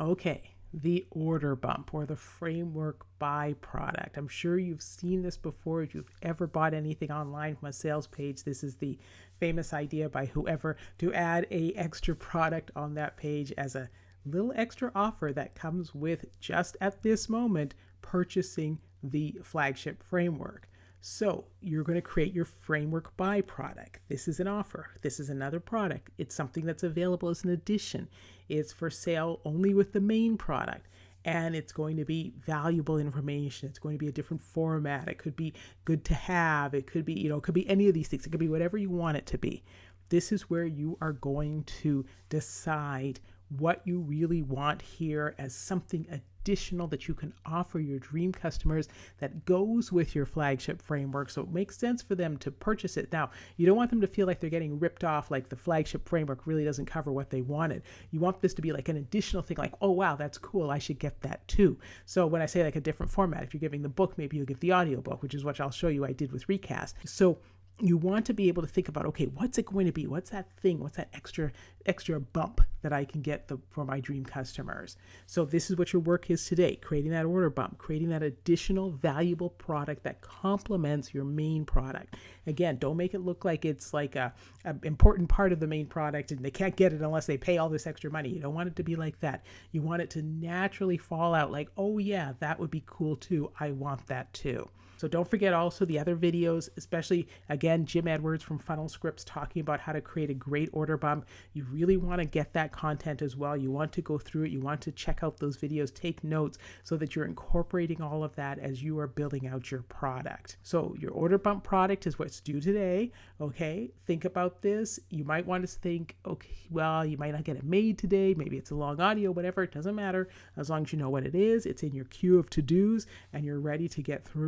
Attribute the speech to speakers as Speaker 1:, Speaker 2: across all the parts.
Speaker 1: Okay, the order bump or the framework byproduct. I'm sure you've seen this before. If you've ever bought anything online from a sales page, this is the famous idea by whoever to add a extra product on that page as a little extra offer that comes with, just at this moment, purchasing the flagship framework. So you're going to create your framework byproduct. This is an offer. This is another product. It's something that's available as an addition. It's for sale only with the main product. And it's going to be valuable information. It's going to be a different format. It could be good to have. It could be, it could be any of these things. It could be whatever you want it to be. This is where you are going to decide what you really want here as something additional that you can offer your dream customers that goes with your flagship framework, so it makes sense for them to purchase it. Now, you don't want them to feel like they're getting ripped off, like the flagship framework really doesn't cover what they wanted. You want this to be like an additional thing, like, oh wow, that's cool, I should get that too. So when I say like a different format, if you're giving the book, maybe you'll get the audiobook, which is what I'll show you I did with Recast. So you want to be able to think about, okay, what's it going to be? What's that thing? What's that extra bump that I can get for my dream customers? So this is what your work is today, creating that order bump, creating that additional valuable product that complements your main product. Again, don't make it look like it's like a important part of the main product and they can't get it unless they pay all this extra money. You don't want it to be like that. You want it to naturally fall out like, oh yeah, that would be cool too. I want that too. So don't forget also the other videos, especially, again, Jim Edwards from Funnel Scripts talking about how to create a great order bump. You really want to get that content as well. You want to go through it. You want to check out those videos, take notes so that you're incorporating all of that as you are building out your product. So your order bump product is what's due today. Okay, think about this. You might want to think, okay, well, you might not get it made today. Maybe it's a long audio, whatever. It doesn't matter. As long as you know what it is, it's in your queue of to-dos and you're ready to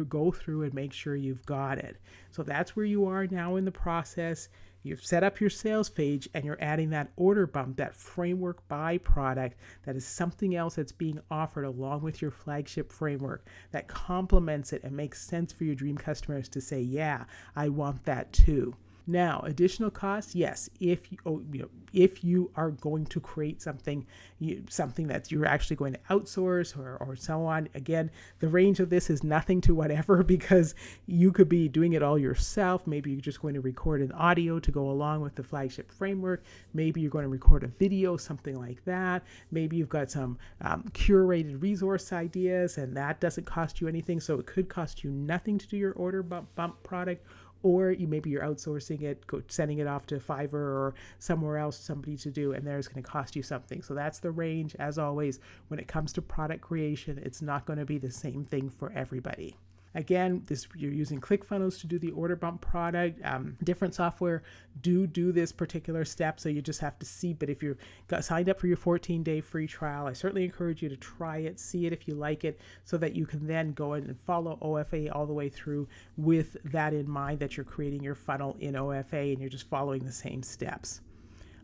Speaker 1: go through and make sure you've got it. So that's where you are now in the process. You've set up your sales page and you're adding that order bump, that framework byproduct that is something else that's being offered along with your flagship framework that complements it and makes sense for your dream customers to say, yeah, I want that too. Now, additional costs, yes, if you are going to create something that you're actually going to outsource or so on. Again, the range of this is nothing to whatever, because you could be doing it all yourself. Maybe you're just going to record an audio to go along with the flagship framework. Maybe you're going to record a video, something like that. Maybe you've got some curated resource ideas and that doesn't cost you anything. So it could cost you nothing to do your order bump product. Or maybe you're outsourcing it, sending it off to Fiverr or somewhere else, somebody to do, and there's going to cost you something. So that's the range. As always, when it comes to product creation, it's not going to be the same thing for everybody. Again, you're using ClickFunnels to do the order bump product. Different software do this particular step, so you just have to see. But if you're signed up for your 14-day free trial, I certainly encourage you to try it, see it if you like it, so that you can then go in and follow OFA all the way through with that in mind, that you're creating your funnel in OFA and you're just following the same steps.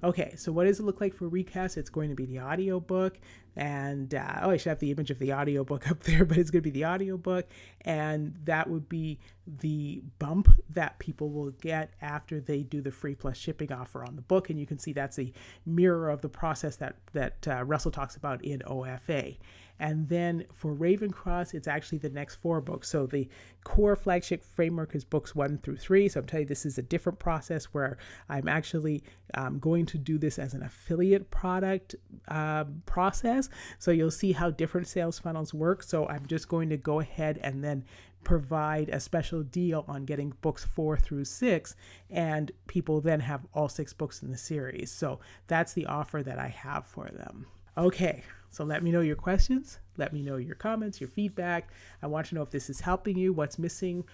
Speaker 1: Okay, so what does it look like for Recast? It's going to be the audiobook, and I should have the image of the audiobook up there, but it's going to be the audiobook, and that would be the bump that people will get after they do the free plus shipping offer on the book, and you can see that's a mirror of the process that Russell talks about in OFA. And then for Ravencross, it's actually the next 4 books. So the core flagship framework is books 1 through 3. So I'm telling you, this is a different process where I'm actually going to do this as an affiliate product process. So you'll see how different sales funnels work. So I'm just going to go ahead and then provide a special deal on getting books 4 through 6, and people then have all 6 books in the series. So that's the offer that I have for them. Okay, so let me know your questions. Let me know your comments, your feedback. I want to know if this is helping you, what's missing,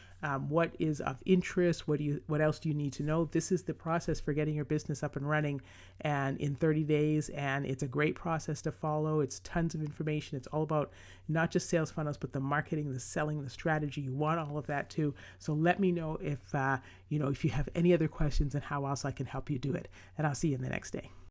Speaker 1: what is of interest, what else do you need to know. This is the process for getting your business up and running and in 30 days, and it's a great process to follow. It's tons of information. It's all about not just sales funnels, but the marketing, the selling, the strategy. You want all of that too. So let me know if you have any other questions and how else I can help you do it. And I'll see you in the next day.